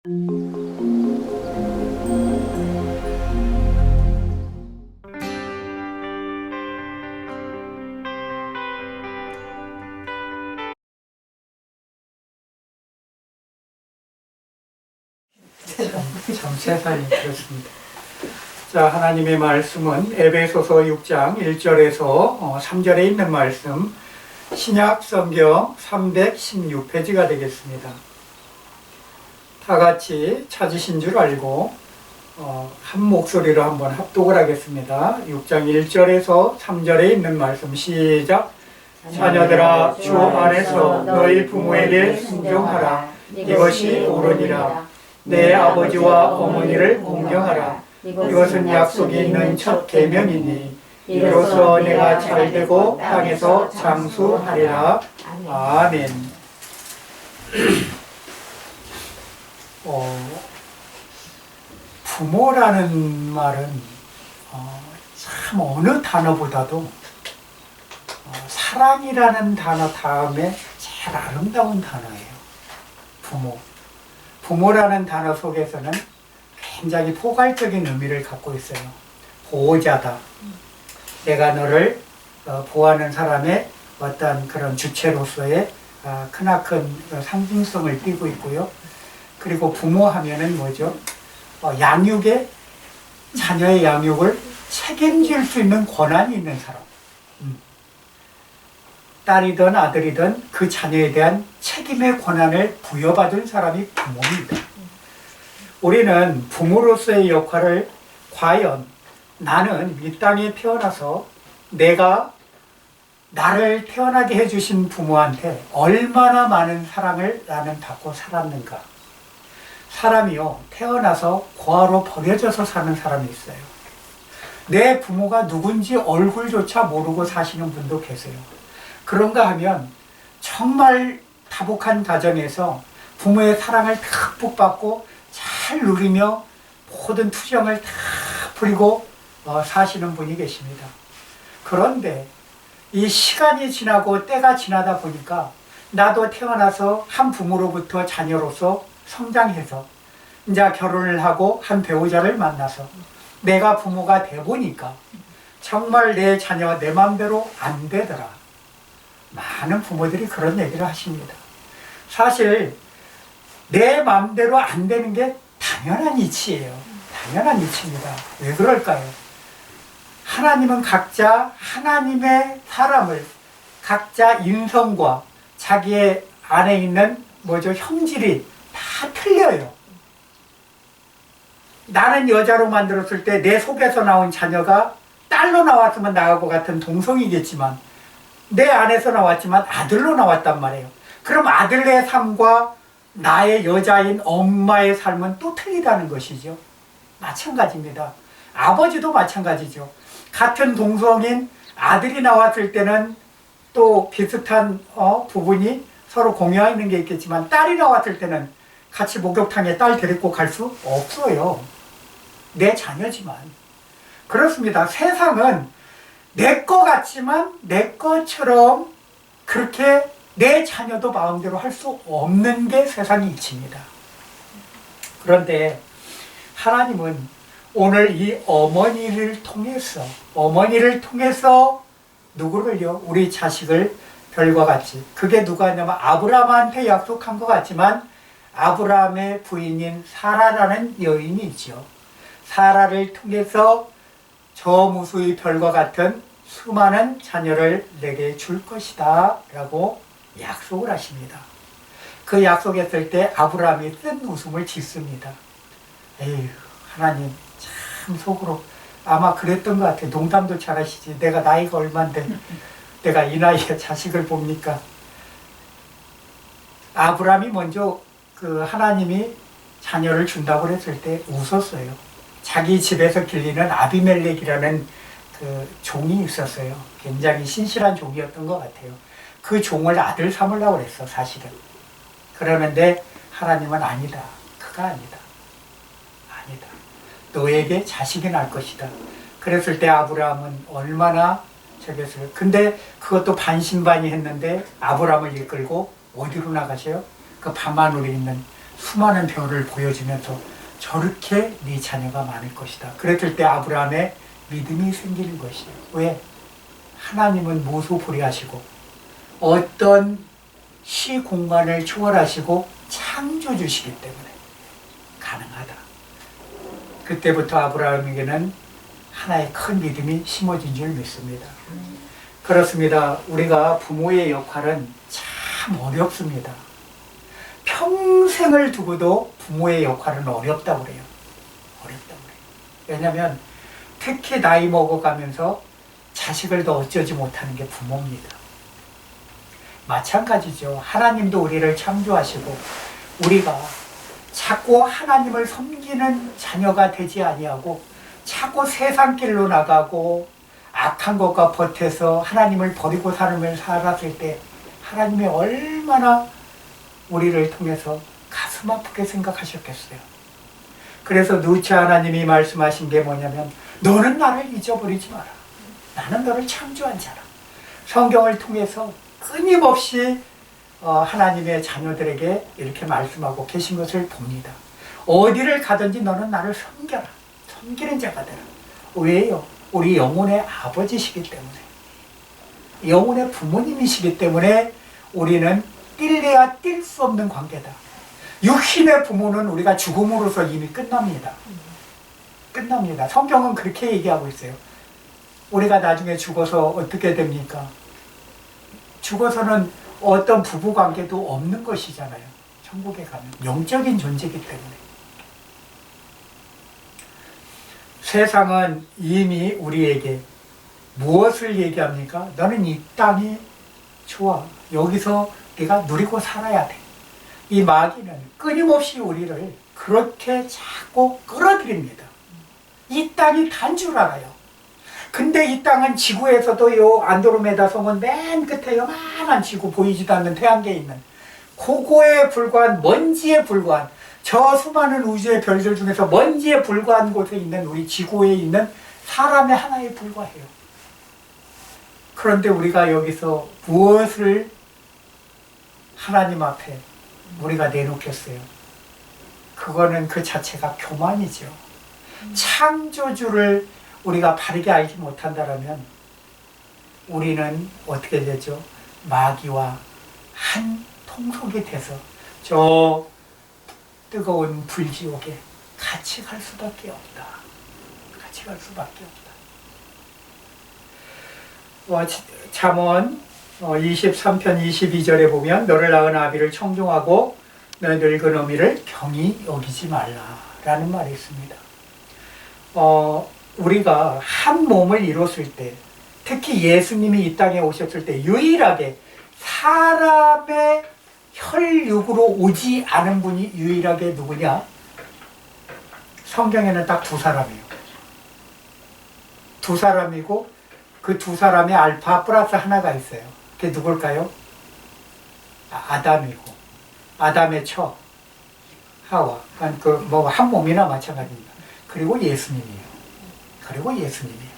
참 세상이 그렇습니다. 자, 하나님의 말씀은 에베소서 6장 1절에서 3절에 있는 말씀, 신약 성경 316페이지가 되겠습니다. 다 같이 찾으신 줄 알고 한 목소리로 한번 합독을 하겠습니다. 6장 1절에서 3절에 있는 말씀 시작. 자녀들아, 주 안에서 너희 부모에게 순종하라. 이것이 옳으니라. 내 아버지와 어머니를 공경하라. 이것은 약속이 있는 첫 계명이니 이로써 내가 잘되고 땅에서 장수하리라. 아멘. 부모라는 말은 참 어느 단어보다도 사랑이라는 단어 다음에 제일 아름다운 단어예요. 부모라는 단어 속에서는 굉장히 포괄적인 의미를 갖고 있어요. 보호자다. 내가 너를 보호하는 사람의 어떤 그런 주체로서의 크나큰 상징성을 띠고 있고요. 그리고 부모하면은 뭐죠? 자녀의 양육을 책임질 수 있는 권한이 있는 사람. 딸이든 아들이든 그 자녀에 대한 책임의 권한을 부여받은 사람이 부모입니다. 우리는 부모로서의 역할을 과연 나는 이 땅에 태어나서 내가 나를 태어나게 해주신 부모한테 얼마나 많은 사랑을 나는 받고 살았는가. 사람이요, 태어나서 고아로 버려져서 사는 사람이 있어요. 내 부모가 누군지 얼굴조차 모르고 사시는 분도 계세요. 그런가 하면 정말 다복한 가정에서 부모의 사랑을 듬뿍 받고 잘 누리며 모든 투정을 다 부리고 사시는 분이 계십니다. 그런데 이 시간이 지나고 때가 지나다 보니까 나도 태어나서 한 부모로부터 자녀로서 성장해서 이제 결혼을 하고 한 배우자를 만나서 내가 부모가 돼 보니까 정말 내 자녀가 내 마음대로 안 되더라. 많은 부모들이 그런 얘기를 하십니다. 사실 내 마음대로 안 되는 게 당연한 이치예요. 당연한 이치입니다. 왜 그럴까요? 하나님은 각자 하나님의 사람을 각자 인성과 자기의 안에 있는 형질이 다 틀려요. 나는 여자로 만들었을 때 내 속에서 나온 자녀가 딸로 나왔으면 나하고 같은 동성이겠지만 내 안에서 나왔지만 아들로 나왔단 말이에요. 그럼 아들의 삶과 나의 여자인 엄마의 삶은 또 틀리다는 것이죠. 마찬가지입니다. 아버지도 마찬가지죠. 같은 동성인 아들이 나왔을 때는 또 비슷한 부분이 서로 공유하는 게 있겠지만 딸이 나왔을 때는 같이 목욕탕에 딸 데리고 갈 수 없어요. 내 자녀지만. 그렇습니다. 세상은 내 거 같지만 내 것처럼 그렇게 내 자녀도 마음대로 할 수 없는 게 세상의 이치입니다. 그런데 하나님은 오늘 이 어머니를 통해서 누구를요? 우리 자식을 별과 같이. 그게 누가냐면 아브라함한테 약속한 것 같지만 아브라함의 부인인 사라라는 여인이 있죠. 사라를 통해서 저 무수히 별과 같은 수많은 자녀를 내게 줄 것이다 라고 약속을 하십니다. 그 약속했을 때 아브라함이 쓴 웃음을 짓습니다. 에휴, 하나님 참 속으로 아마 그랬던 것 같아요. 농담도 잘하시지. 내가 나이가 얼만데 내가 이 나이에 자식을 봅니까? 아브라함이 먼저 하나님이 자녀를 준다고 했을 때 웃었어요. 자기 집에서 길리는 아비멜렉이라는 종이 있었어요. 굉장히 신실한 종이었던 것 같아요. 그 종을 아들 삼으려고 그랬어, 사실은. 그러는데 하나님은 아니다. 그가 아니다. 너에게 자식이 날 것이다. 그랬을 때 아브라함은 얼마나 저겼어요. 근데 그것도 반신반의 했는데 아브라함을 이끌고 어디로 나가세요? 그 밤하늘에 있는 수많은 별을 보여주면서 저렇게 네 자녀가 많을 것이다. 그랬을 때 아브라함의 믿음이 생기는 것이에요. 왜? 하나님은 무소불위하시고 어떤 시공간을 초월하시고 창조주시기 때문에 가능하다. 그때부터 아브라함에게는 하나의 큰 믿음이 심어진 줄 믿습니다. 그렇습니다. 우리가 부모의 역할은 참 어렵습니다. 평생을 두고도 부모의 역할은 어렵다고 그래요. 어렵다고 그래요. 왜냐하면 특히 나이 먹어가면서 자식을 더 어쩌지 못하는 게 부모입니다. 마찬가지죠. 하나님도 우리를 창조하시고 우리가 자꾸 하나님을 섬기는 자녀가 되지 아니하고 자꾸 세상 길로 나가고 악한 것과 버텨서 하나님을 버리고 삶을 살았을 때 하나님이 얼마나 우리를 통해서 가슴 아프게 생각하셨겠어요. 그래서 누차 하나님이 말씀하신 게 뭐냐면 너는 나를 잊어버리지 마라. 나는 너를 창조한 자라. 성경을 통해서 끊임없이 하나님의 자녀들에게 이렇게 말씀하고 계신 것을 봅니다. 어디를 가든지 너는 나를 섬겨라. 섬기는 자가 되라. 왜요? 우리 영혼의 아버지시기 때문에, 영혼의 부모님이시기 때문에 우리는 뛸래야 뛸 수 없는 관계다. 육신의 부모는 우리가 죽음으로써 이미 끝납니다. 끝납니다. 성경은 그렇게 얘기하고 있어요. 우리가 나중에 죽어서 어떻게 됩니까? 죽어서는 어떤 부부관계도 없는 것이잖아요. 천국에 가면 영적인 존재이기 때문에. 세상은 이미 우리에게 무엇을 얘기합니까? 너는 이 땅이 좋아. 여기서 네가 누리고 살아야 돼. 이 마귀는 끊임없이 우리를 그렇게 자꾸 끌어들입니다. 이 땅이 단 줄 알아요. 근데 이 땅은 지구에서도 요 안드로메다 성은 맨 끝에 요만한 지구 보이지도 않는 태양계에 있는 그거에 불과한 먼지에 불과한 저 수많은 우주의 별들 중에서 먼지에 불과한 곳에 있는 우리 지구에 있는 사람의 하나에 불과해요. 그런데 우리가 여기서 무엇을 하나님 앞에 우리가 내놓겠어요? 그거는 그 자체가 교만이죠. 창조주를 우리가 바르게 알지 못한다면 우리는 어떻게 되죠? 마귀와 한 통속이 돼서 저 뜨거운 불지옥에 같이 갈 수밖에 없다. 같이 갈 수밖에 없다. 잠언 23편 22절에 보면 너를 낳은 아비를 청종하고 너 늙은 어미를 경히 여기지 말라라는 말이 있습니다. 우리가 한 몸을 이뤘을 때, 특히 예수님이 이 땅에 오셨을 때 유일하게 사람의 혈육으로 오지 않은 분이 유일하게 누구냐? 성경에는 딱 두 사람이에요. 두 사람이고 그 두 사람의 알파 플러스 하나가 있어요. 그게 누굴까요? 아담이고 아담의 처 하와, 그 한 몸이나 마찬가지입니다. 그리고 예수님이에요. 그리고 예수님이에요.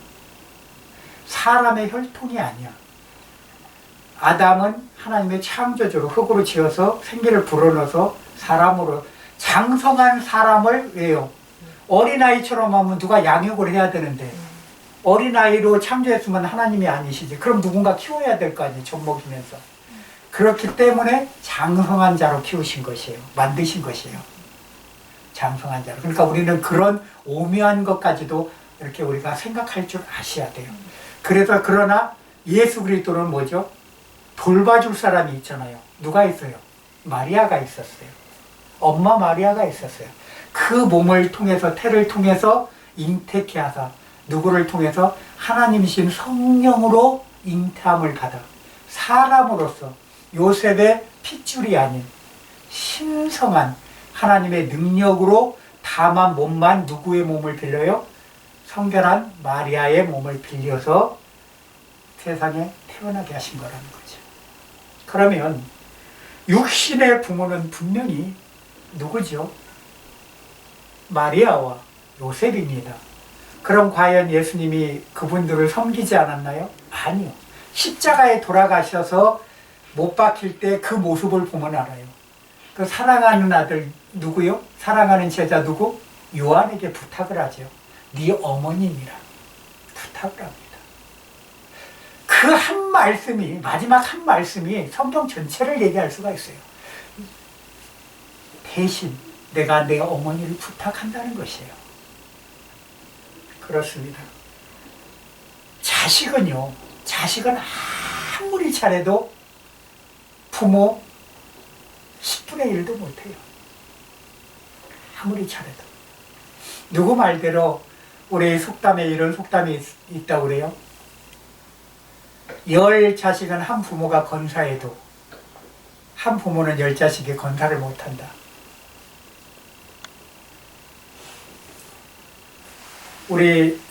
사람의 혈통이 아니야. 아담은 하나님의 창조주로 흙으로 지어서 생기를 불어넣어서 사람으로 장성한 사람을 왜요? 어린아이처럼 하면 누가 양육을 해야 되는데 어린아이로 창조했으면 하나님이 아니시지. 그럼 누군가 키워야 될 거 아니에요. 젖 먹이면서. 그렇기 때문에 장성한 자로 키우신 것이에요. 만드신 것이에요. 장성한 자로. 그러니까 우리는 그런 오묘한 것까지도 이렇게 우리가 생각할 줄 아셔야 돼요. 그래서 그러나 예수 그리스도는 뭐죠? 돌봐줄 사람이 있잖아요. 누가 있어요? 마리아가 있었어요. 엄마 마리아가 있었어요. 그 몸을 통해서 태를 통해서 잉태케 하사 누구를 통해서 하나님이신 성령으로 잉태함을 받아 사람으로서 요셉의 핏줄이 아닌 신성한 하나님의 능력으로 다만 몸만 누구의 몸을 빌려요? 성결한 마리아의 몸을 빌려서 세상에 태어나게 하신 거라는 거죠. 그러면 육신의 부모는 분명히 누구죠? 마리아와 요셉입니다. 그럼 과연 예수님이 그분들을 섬기지 않았나요? 아니요. 십자가에 돌아가셔서 못 박힐 때 그 모습을 보면 알아요. 그 사랑하는 아들 누구요? 사랑하는 제자 누구? 요한에게 부탁을 하죠. 네 어머님이라 부탁을 합니다. 그 한 말씀이, 마지막 한 말씀이 성경 전체를 얘기할 수가 있어요. 대신 내가 내 어머니를 부탁한다는 것이에요. 그렇습니다. 자식은 아무리 잘해도 부모 10분의 1도 못해요. 아무리 잘해도. 누구 말대로 우리 속담에 이런 속담이 있다고 그래요. 10자식은 한 부모가 건사해도 한 부모는 10자식이 건사를 못한다.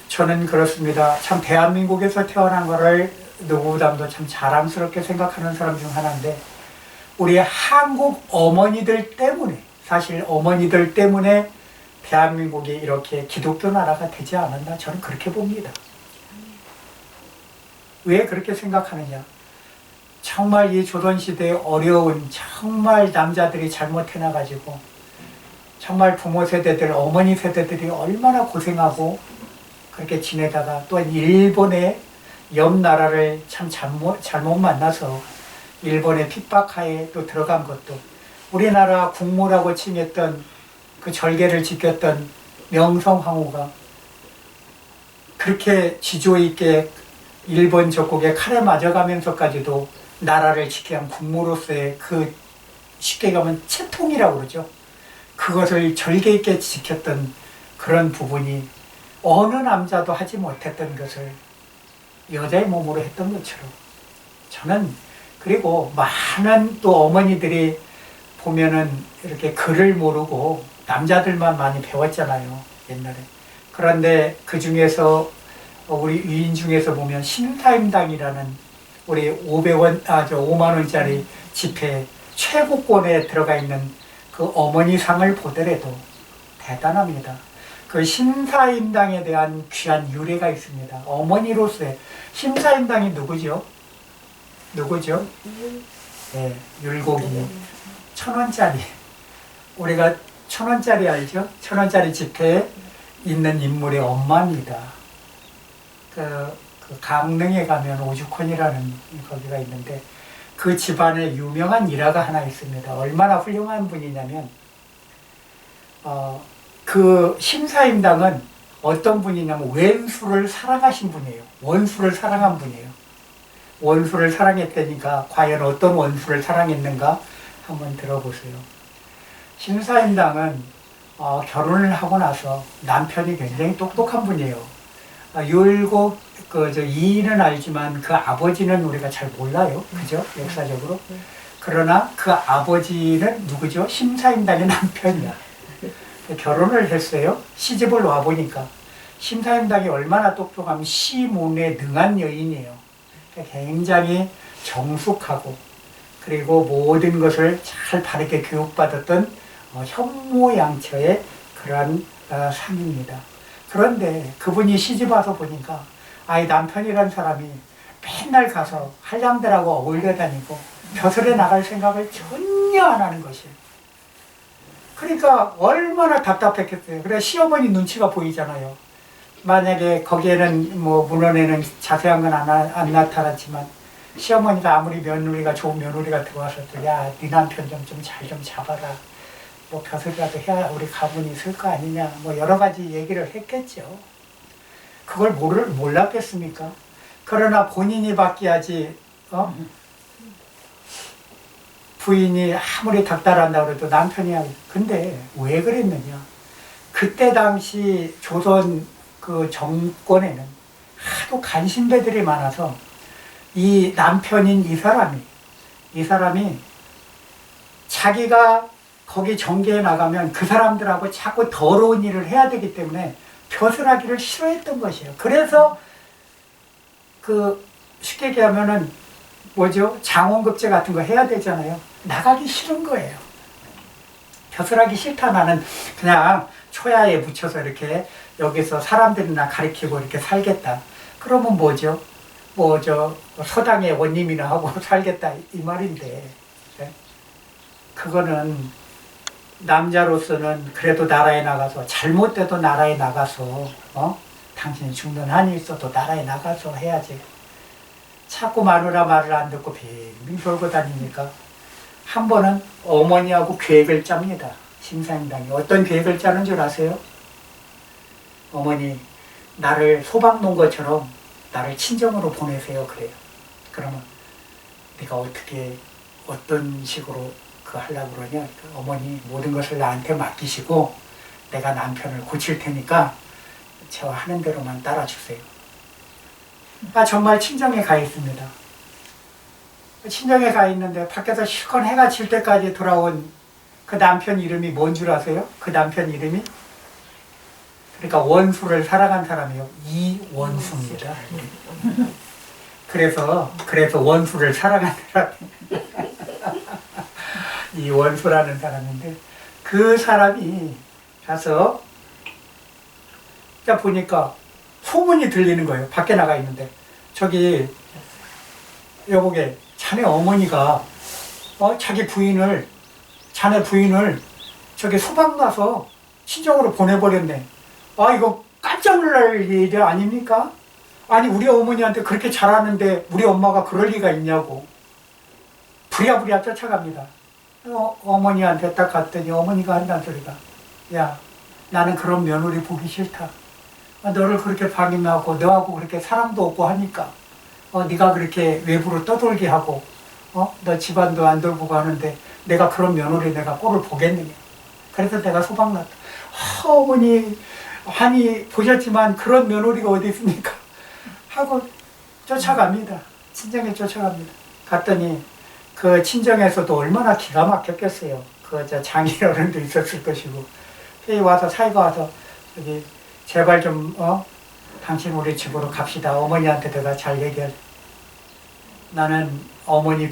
저는 그렇습니다. 참 대한민국에서 태어난 거를 누구보다도 참 자랑스럽게 생각하는 사람 중 하나인데, 우리 한국 어머니들 때문에, 사실 어머니들 때문에 대한민국이 이렇게 기독교 나라가 되지 않았나, 저는 그렇게 봅니다. 왜 그렇게 생각하느냐? 정말 이 조선시대의 어려운, 정말 남자들이 잘못해놔가지고 정말 부모 세대들, 어머니 세대들이 얼마나 고생하고 그렇게 지내다가, 또한 일본의 옆 나라를 참 잘못 만나서 일본의 핍박하에 또 들어간 것도, 우리나라 국무라고 칭했던 그 절개를 지켰던 명성황후가 그렇게 지조 있게 일본 적국에 칼에 맞아가면서까지도 나라를 지키는 국무로서의 그, 쉽게 가면 채통이라고 그러죠. 그것을 절개 있게 지켰던 그런 부분이 어느 남자도 하지 못했던 것을 여자의 몸으로 했던 것처럼, 저는, 그리고 많은 또 어머니들이 보면은 이렇게 글을 모르고 남자들만 많이 배웠잖아요, 옛날에. 그런데 그 중에서 우리 위인 중에서 보면 신사임당이라는 우리 5만 원짜리 지폐 최고권에 들어가 있는 그 어머니 상을 보더라도 대단합니다. 그 신사임당에 대한 귀한 유래가 있습니다. 어머니로서의. 신사임당이 누구죠? 네, 율곡이 1,000원짜리. 우리가 1,000원짜리 알죠? 1,000원짜리 지폐에 있는 인물의 엄마입니다. 그 강릉에 가면 오죽헌이라는 거기가 있는데, 그 집안에 유명한 일화가 하나 있습니다. 얼마나 훌륭한 분이냐면, 그 심사임당은 어떤 분이냐면 왼수를 사랑하신 분이에요. 원수를 사랑한 분이에요. 원수를 사랑했다니까 과연 어떤 원수를 사랑했는가 한번 들어보세요. 심사임당은 결혼을 하고 나서 남편이 굉장히 똑똑한 분이에요. 율곡 이인은 알지만 그 아버지는 우리가 잘 몰라요. 그죠? 역사적으로. 그러나 그 아버지는 누구죠? 심사임당의 남편이야. 결혼을 했어요. 시집을 와보니까 심사임당이 얼마나 똑똑하면 시문에 능한 여인이에요. 굉장히 정숙하고, 그리고 모든 것을 잘 바르게 교육받았던 현모양처의 그러한 상입니다. 그런데 그분이 시집 와서 보니까 아이 남편이란 사람이 맨날 가서 한량들하고 어울려 다니고 벼슬에 나갈 생각을 전혀 안 하는 것이에요. 그러니까 얼마나 답답했겠어요. 그래 시어머니 눈치가 보이잖아요. 만약에 거기에는 뭐 문헌에는 자세한 건 안 나타났지만, 시어머니가 아무리 며느리가 좋은 며느리가 들어와서도 야, 네 남편 좀 잘 좀 잡아라. 뭐 벼슬이라도 해야 우리 가문이 있을 거 아니냐. 뭐 여러 가지 얘기를 했겠죠. 그걸 몰랐겠습니까? 그러나 본인이 바뀌어야지, 부인이 아무리 닥달한다고 그래도 남편이 하고. 근데 왜 그랬느냐? 그때 당시 조선 그 정권에는 하도 간신배들이 많아서 이 남편인 이 사람이 자기가 거기 정계에 나가면 그 사람들하고 자꾸 더러운 일을 해야 되기 때문에 벼슬하기를 싫어했던 것이에요. 그래서 그 쉽게 얘기하면은 뭐죠? 장원급제 같은 거 해야 되잖아요. 나가기 싫은 거예요. 벼슬하기 싫다. 나는 그냥 초야에 묻혀서 이렇게 여기서 사람들이나 가리키고 이렇게 살겠다. 그러면 뭐죠? 서당의 원님이나 하고 살겠다 이 말인데, 그거는 남자로서는 그래도 나라에 나가서, 잘못돼도 나라에 나가서, 당신이 죽는 한이 있어도 나라에 나가서 해야지. 자꾸 마누라 말을 안 듣고 빙빙 돌고 다니니까 한 번은 어머니하고 계획을 짭니다. 심사임당이. 어떤 계획을 짜는 줄 아세요? 어머니, 나를 소박 놓은 것처럼 나를 친정으로 보내세요. 그래요. 그러면 네가 어떻게, 어떤 식으로 하려고 그러냐? 그러니까 어머니, 모든 것을 나한테 맡기시고 내가 남편을 고칠 테니까 제가 하는 대로만 따라주세요. 정말 친정에 가 있습니다. 친정에 가 있는데 밖에서 실컷 해가 질 때까지 돌아온 그 남편 이름이 뭔 줄 아세요? 그 남편 이름이? 그러니까 원수를 사랑한 사람이요. 이원수입니다. 그래서 원수를 사랑한 사람. 이원수라는 사람인데, 그 사람이 가서 보니까 소문이 들리는 거예요. 밖에 나가 있는데, 저기 여보게, 자네 어머니가 자기 부인을, 자네 부인을 저기 소박 나서 친정으로 보내버렸네. 이거 깜짝 놀랄 일이 아닙니까? 아니, 우리 어머니한테 그렇게 잘하는데 우리 엄마가 그럴 리가 있냐고 부랴부랴 쫓아갑니다. 어머니한테 딱 갔더니 어머니가 한다는 소리가, 야, 나는 그런 며느리 보기 싫다. 너를 그렇게 방임하고 너하고 그렇게 사랑도 없고 하니까 네가 그렇게 외부로 떠돌게 하고 너 집안도 안 돌보고 하는데 내가 그런 며느리 내가 꼴을 보겠느냐. 그래서 내가 소박났다. 어머니 한이 보셨지만 그런 며느리가 어디 있습니까? 하고 쫓아갑니다. 친정에 쫓아갑니다. 갔더니 그 친정에서도 얼마나 기가 막혔겠어요. 장인어른도 있었을 것이고, 회의 와서, 사이가 와서, 여기 제발 좀 당신 우리 집으로 갑시다. 어머니한테 내가 잘 얘기할. 나는 어머니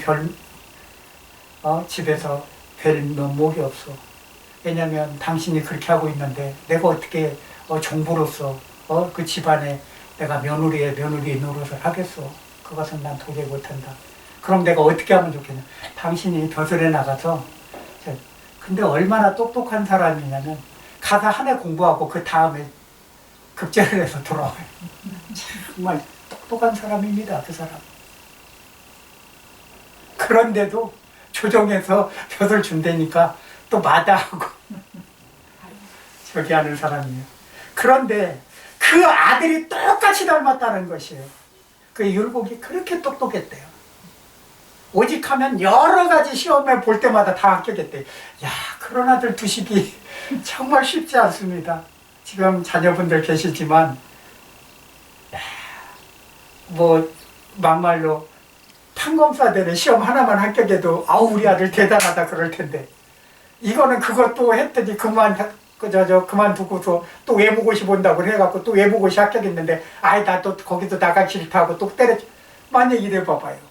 집에서 별 면목이 없어. 왜냐면 당신이 그렇게 하고 있는데 내가 어떻게 종부로서 그 집안에 내가 며느리 노릇을 하겠어. 그것은 난 도저히 못한다. 그럼 내가 어떻게 하면 좋겠냐. 당신이 벼슬에 나가서, 근데 얼마나 똑똑한 사람이냐면 가서 한 해 공부하고 그 다음에 급제를 해서 돌아와요. 정말 똑똑한 사람입니다. 그 사람. 그런데도 조정해서 벼슬 준다니까 또 마다하고 저기 하는 사람이에요. 그런데 그 아들이 똑같이 닮았다는 것이에요. 그 율곡이 그렇게 똑똑했대요. 오직 하면 여러 가지 시험에 볼 때마다 다 합격했대요. 야, 그런 아들 두시기 정말 쉽지 않습니다. 지금 자녀분들 계시지만 막말로 판검사들은 시험 하나만 합격해도 우리 아들 대단하다 그럴 텐데, 이거는 그것도 했더니 그만두고서 또 외부고시 본다고 해갖고 또 외부고시 합격했는데, 나 또 거기서 나가기 싫다고 또 때려줘. 만약 이래 봐봐요.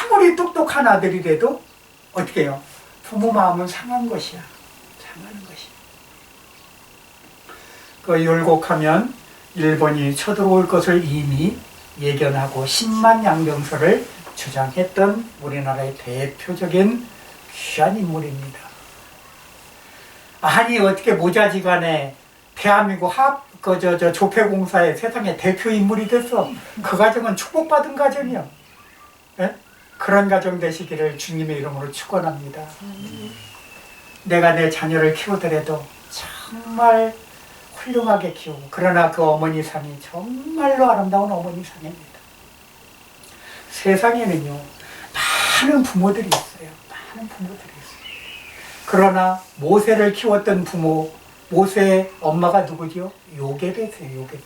아무리 똑똑한 아들이라도 어떻게 해요? 부모 마음은 상한 것이야. 상하는 것이야. 그 율곡하면 일본이 쳐들어올 것을 이미 예견하고 10만 양병설을 주장했던 우리나라의 대표적인 귀한 인물입니다. 아니, 어떻게 모자지간에 대한민국 조폐공사의 세상의 대표 인물이 됐어. 그 가정은 축복받은 가정이요. 예? 그런 가정 되시기를 주님의 이름으로 축원합니다. 내가 내 자녀를 키우더라도 정말 훌륭하게 키우고, 그러나 그 어머니 상이 정말로 아름다운 어머니 상입니다. 세상에는요, 많은 부모들이 있어요. 많은 부모들이 있어요. 그러나 모세를 키웠던 부모, 모세의 엄마가 누구죠? 요게벳이에요. 요게벳.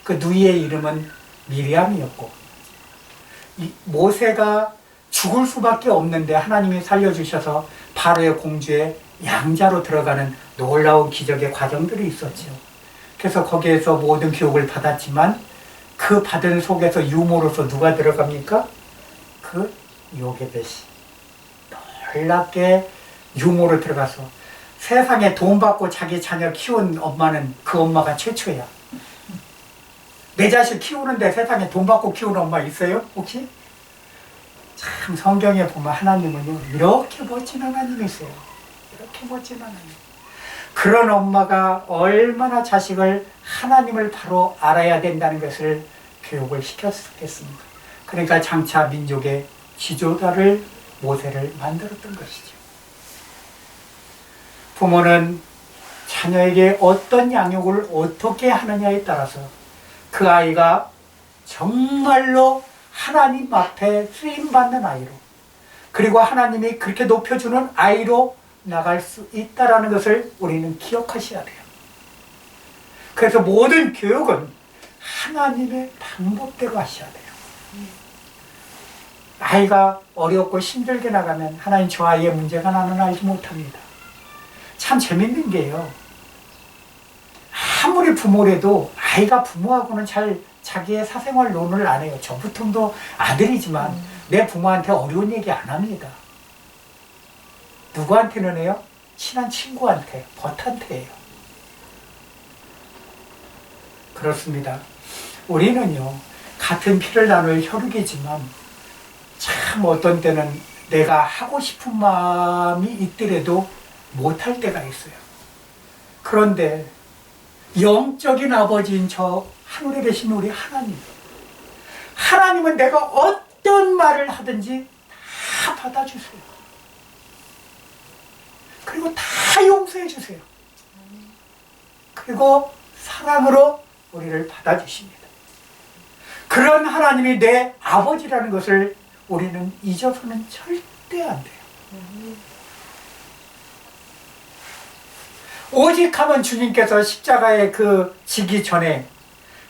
그 누이의 이름은 미리암이었고, 모세가 죽을 수밖에 없는데 하나님이 살려주셔서 바로의 공주의 양자로 들어가는 놀라운 기적의 과정들이 있었죠. 그래서 거기에서 모든 교육을 받았지만 그 받은 속에서 유모로서 누가 들어갑니까? 그 요게벳이 놀랍게 유모로 들어가서 세상에 돈 받고 자기 자녀 키운 엄마는 그 엄마가 최초야. 내 자식 키우는데 세상에 돈 받고 키우는 엄마 있어요? 혹시? 참 성경에 보면 하나님은요, 이렇게 멋진 하나님이세요. 그렇게 멋진 하나님. 그런 엄마가 얼마나 자식을 하나님을 바로 알아야 된다는 것을 교육을 시켰겠습니까? 그러니까 장차 민족의 지도자를 모세를 만들었던 것이죠. 부모는 자녀에게 어떤 양육을 어떻게 하느냐에 따라서 그 아이가 정말로 하나님 앞에 쓰임받는 아이로, 그리고 하나님이 그렇게 높여주는 아이로 나갈 수 있다는 것을 우리는 기억하셔야 돼요. 그래서 모든 교육은 하나님의 방법대로 하셔야 돼요. 아이가 어렵고 힘들게 나가면 하나님 저 아이의 문제가 나는 알지 못합니다. 참 재밌는 게요, 아무리 부모래도 아이가 부모하고는 잘 자기의 사생활 논을 안 해요. 저 보통도 아들이지만 내 부모한테 어려운 얘기 안 합니다. 누구한테는 해요? 친한 친구한테, 벗한테 해요. 그렇습니다. 우리는요, 같은 피를 나눌 혈육이지만 참 어떤 때는 내가 하고 싶은 마음이 있더라도 못할 때가 있어요. 그런데 영적인 아버지인 저 하늘에 계신 우리 하나님은 내가 어떤 말을 하든지 다 받아주세요. 그리고 다 용서해 주세요. 그리고 사랑으로 우리를 받아주십니다. 그런 하나님이 내 아버지라는 것을 우리는 잊어서는 절대 안 돼요. 오직 하면 주님께서 십자가에 지기 전에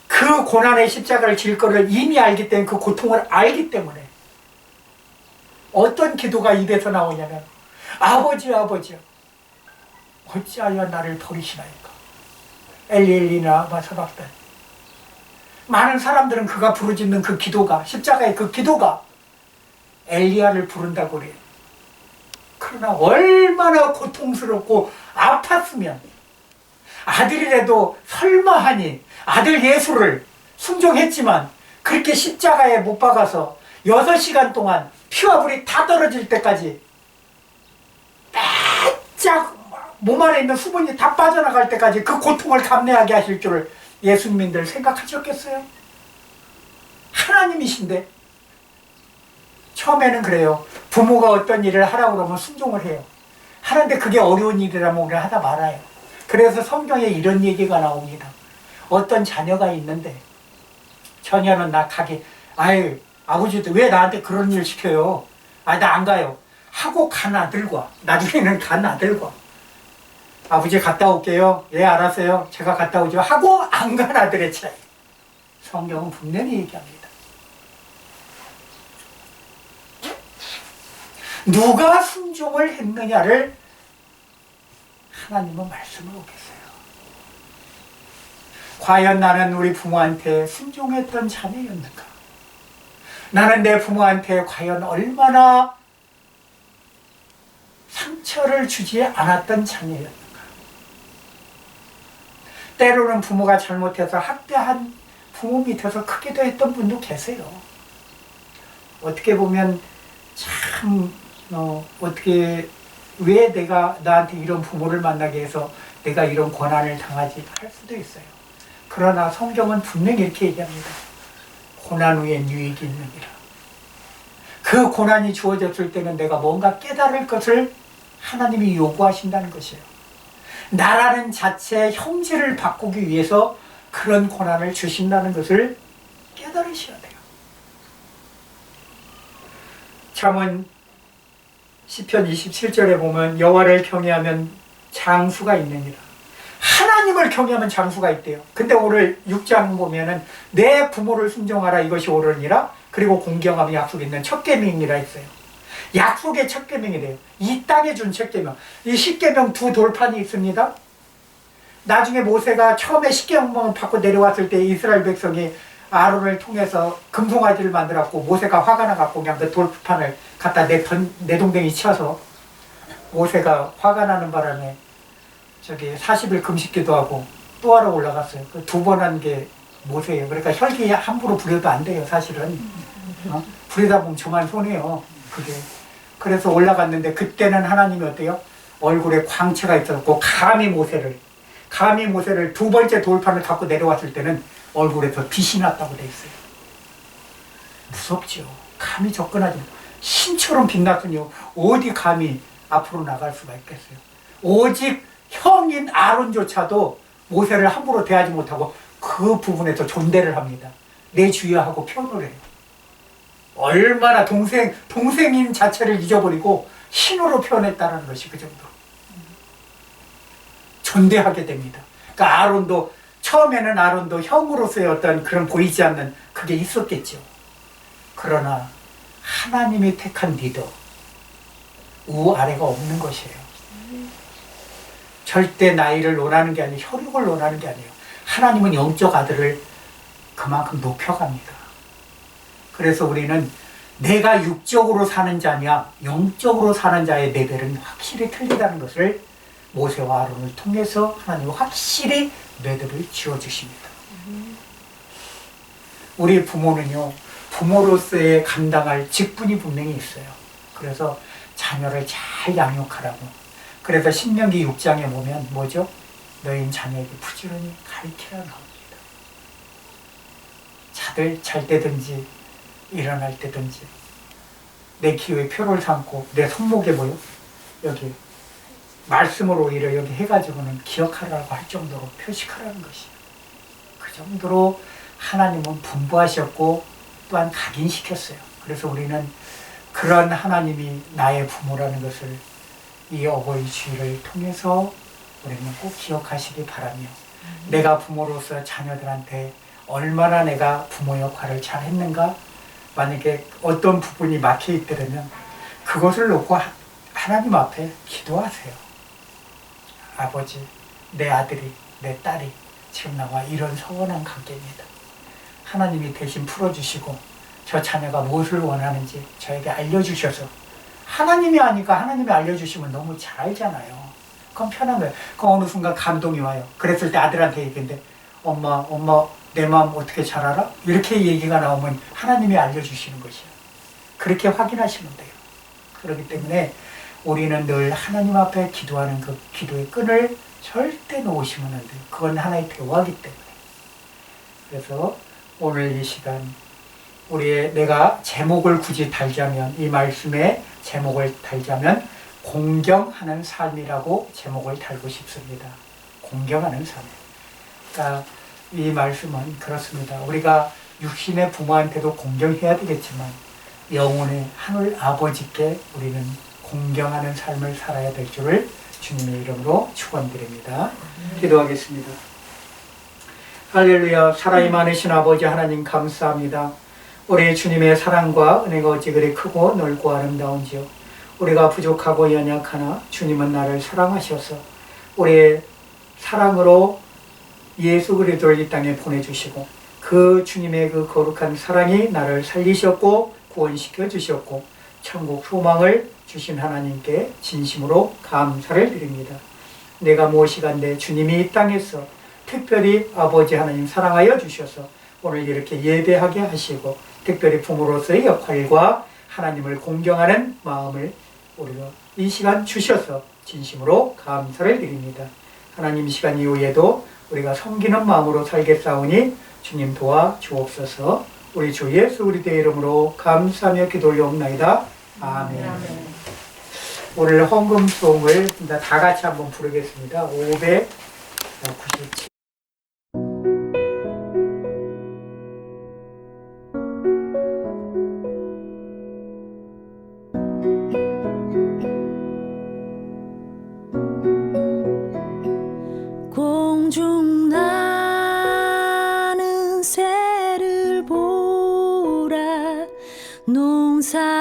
그 고난의 십자가를 질 거를 이미 알기 때문에, 그 고통을 알기 때문에 어떤 기도가 입에서 나오냐면, 아버지요 어찌하여 나를 버리시나이까, 엘리엘리나 마사박단. 많은 사람들은 그가 부르짖는 그 기도가, 십자가의 그 기도가 엘리야를 부른다고 그래요. 그러나 얼마나 고통스럽고 아팠으면 아들이라도 설마하니 아들 예수를 순종했지만 그렇게 십자가에 못 박아서 6시간 동안 피와 불이 다 떨어질 때까지 바짝 몸 안에 있는 수분이 다 빠져나갈 때까지 그 고통을 감내하게 하실 줄을 예수님들 생각하셨겠어요? 하나님이신데. 처음에는 그래요. 부모가 어떤 일을 하라고 그러면 순종을 해요. 하는데 그게 어려운 일이라면 우리는 하다 말아요. 그래서 성경에 이런 얘기가 나옵니다. 어떤 자녀가 있는데 자녀는 나 가게, 아유 아버지도 왜 나한테 그런 일 시켜요? 아, 나 안 가요. 하고 간 아들과, 나중에는 간 아들과, 아버지 갔다 올게요. 예, 알았어요. 제가 갔다 오죠. 하고 안 간 아들의 차이. 성경은 분명히 얘기합니다. 누가 순종을 했느냐를 하나님은 말씀을 오겠어요. 과연 나는 우리 부모한테 순종했던 자녀였는가? 나는 내 부모한테 과연 얼마나 상처를 주지 않았던 자녀였는가? 때로는 부모가 잘못해서 학대한 부모 밑에서 크기도 했던 분도 계세요. 어떻게 보면 참 어떻게, 왜 내가 나한테 이런 부모를 만나게 해서 내가 이런 고난을 당하지 할 수도 있어요. 그러나 성경은 분명히 이렇게 얘기합니다. 고난 후엔 유익이 있느니라. 그 고난이 주어졌을 때는 내가 뭔가 깨달을 것을 하나님이 요구하신다는 것이에요. 나라는 자체의 형질을 바꾸기 위해서 그런 고난을 주신다는 것을 깨달으셔야 돼요. 잠언 시편 27절에 보면 여호와를 경외하면 장수가 있느니라. 하나님을 경외하면 장수가 있대요. 근데 오늘 6장 보면은 내 부모를 순종하라 이것이 옳으니라, 그리고 공경하며 약속 있는 첫 계명이라 했어요. 약속의 첫 계명이래요. 이 땅에 준 첫 계명. 이 십계명 두 돌판이 있습니다. 나중에 모세가 처음에 십계명을 받고 내려왔을 때 이스라엘 백성이 아론을 통해서 금송아지를 만들었고, 모세가 화가 나갖고 그냥 그 돌판을 갖다 내동댕이 쳐서, 모세가 화가 나는 바람에 40일 금식기도 하고 또 하러 올라갔어요. 그 2번 한 게 모세예요. 그러니까 혈기 함부로 부려도 안 돼요, 사실은. 부리다 보면 저만 손해요, 그게. 그래서 올라갔는데 그때는 하나님이 어때요? 얼굴에 광채가 있었고 감히 모세를 두 번째 돌판을 갖고 내려왔을 때는 얼굴에서 빛이 났다고 돼 있어요. 무섭죠. 감히 접근하지 못하고 신처럼 빛났으니 어디 감히 앞으로 나갈 수가 있겠어요. 오직 형인 아론조차도 모세를 함부로 대하지 못하고 그 부분에서 존대를 합니다. 내 주여 하고 표현을 해요. 얼마나 동생인 자체를 잊어버리고 신으로 표현했다는 것이 그 정도로 존대하게 됩니다. 그러니까 처음에는 아론도 형으로서의 어떤 그런 보이지 않는 그게 있었겠죠. 그러나 하나님이 택한 리더, 우아래가 없는 것이에요. 절대 나이를 논하는 게 아니에요. 혈육을 논하는 게 아니에요. 하나님은 영적 아들을 그만큼 높여갑니다. 그래서 우리는 내가 육적으로 사는 자냐 영적으로 사는 자의 레벨은 확실히 틀리다는 것을 모세와 아론을 통해서 하나님은 확실히 매듭을 지어주십니다. 우리 부모는요, 부모로서의 감당할 직분이 분명히 있어요. 그래서 자녀를 잘 양육하라고. 그래서 신명기 6장에 보면 뭐죠? 너희 자녀에게 부지런히 가르치라 나옵니다. 잘 때든지 일어날 때든지 내 기호의 표를 삼고 내 손목에 여기 말씀으로 오히려 여기 해가지고는 기억하라고 할 정도로 표식하라는 것이에요. 그 정도로 하나님은 분부하셨고 또한 각인시켰어요. 그래서 우리는 그런 하나님이 나의 부모라는 것을 이 어버이 주일을 통해서 우리는 꼭 기억하시기 바라며 내가 부모로서 자녀들한테 얼마나 내가 부모 역할을 잘 했는가, 만약에 어떤 부분이 막혀 있더라면 그것을 놓고 하나님 앞에 기도하세요. 아버지, 내 아들이, 내 딸이 지금 나와 이런 서운한 관계입니다. 하나님이 대신 풀어주시고 저 자녀가 무엇을 원하는지 저에게 알려주셔서, 하나님이 아니까 하나님이 알려주시면 너무 잘 알잖아요. 그건 편한 거예요. 그 어느 순간 감동이 와요. 그랬을 때 아들한테 얘기했는데 엄마 내 마음 어떻게 잘 알아? 이렇게 얘기가 나오면 하나님이 알려주시는 것이에요. 그렇게 확인하시면 돼요. 그렇기 때문에 우리는 늘 하나님 앞에 기도하는 그 기도의 끈을 절대 놓으시면 안 돼요. 그건 하나의 대화이기 때문에. 그래서 오늘 이 시간 내가 제목을 굳이 달자면, 이 말씀의 제목을 달자면 공경하는 삶이라고 제목을 달고 싶습니다. 공경하는 삶. 그러니까 이 말씀은 그렇습니다. 우리가 육신의 부모한테도 공경해야 되겠지만 영혼의 하늘 아버지께 우리는 공경하는 삶을 살아야 될 줄을 주님의 이름으로 축원드립니다. 기도하겠습니다. 할렐루야. 사랑이 많으신 아버지 하나님 감사합니다. 우리 주님의 사랑과 은혜가 어찌 그리 크고 넓고 아름다운지요. 우리가 부족하고 연약하나 주님은 나를 사랑하셔서 우리의 사랑으로 예수 그리스도를 이 땅에 보내주시고 그 주님의 그 거룩한 사랑이 나를 살리셨고 구원시켜 주셨고 천국 소망을 주신 하나님께 진심으로 감사를 드립니다. 내가 무엇이간데 주님이 이 땅에서 특별히 아버지 하나님 사랑하여 주셔서 오늘 이렇게 예배하게 하시고 특별히 부모로서의 역할과 하나님을 공경하는 마음을 우리가 이 시간 주셔서 진심으로 감사를 드립니다. 하나님 시간 이후에도 우리가 섬기는 마음으로 살겠사오니 주님 도와 주옵소서. 우리 주 예수 그리스도의 이름으로 감사하며 기도 올려옵나이다. 아멘. 오늘 헌금송을 다 같이 한번 부르겠습니다. 597. 공중 나는 새를 보라 농사하지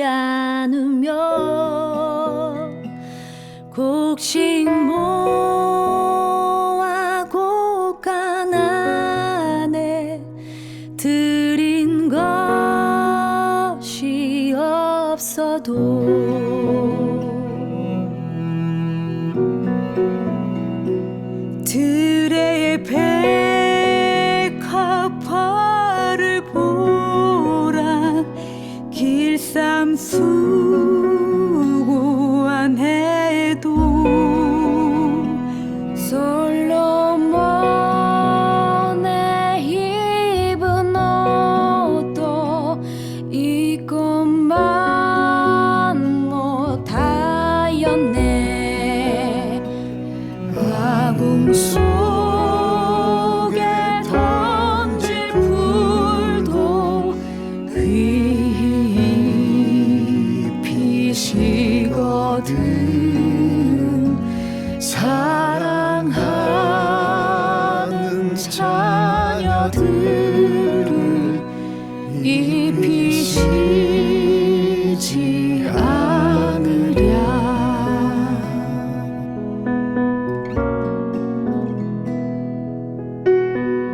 않으며 곡식 모아 곡간 안에 들인 것이 없어도 들의 백합화를 보라 길쌈 수확 것이거든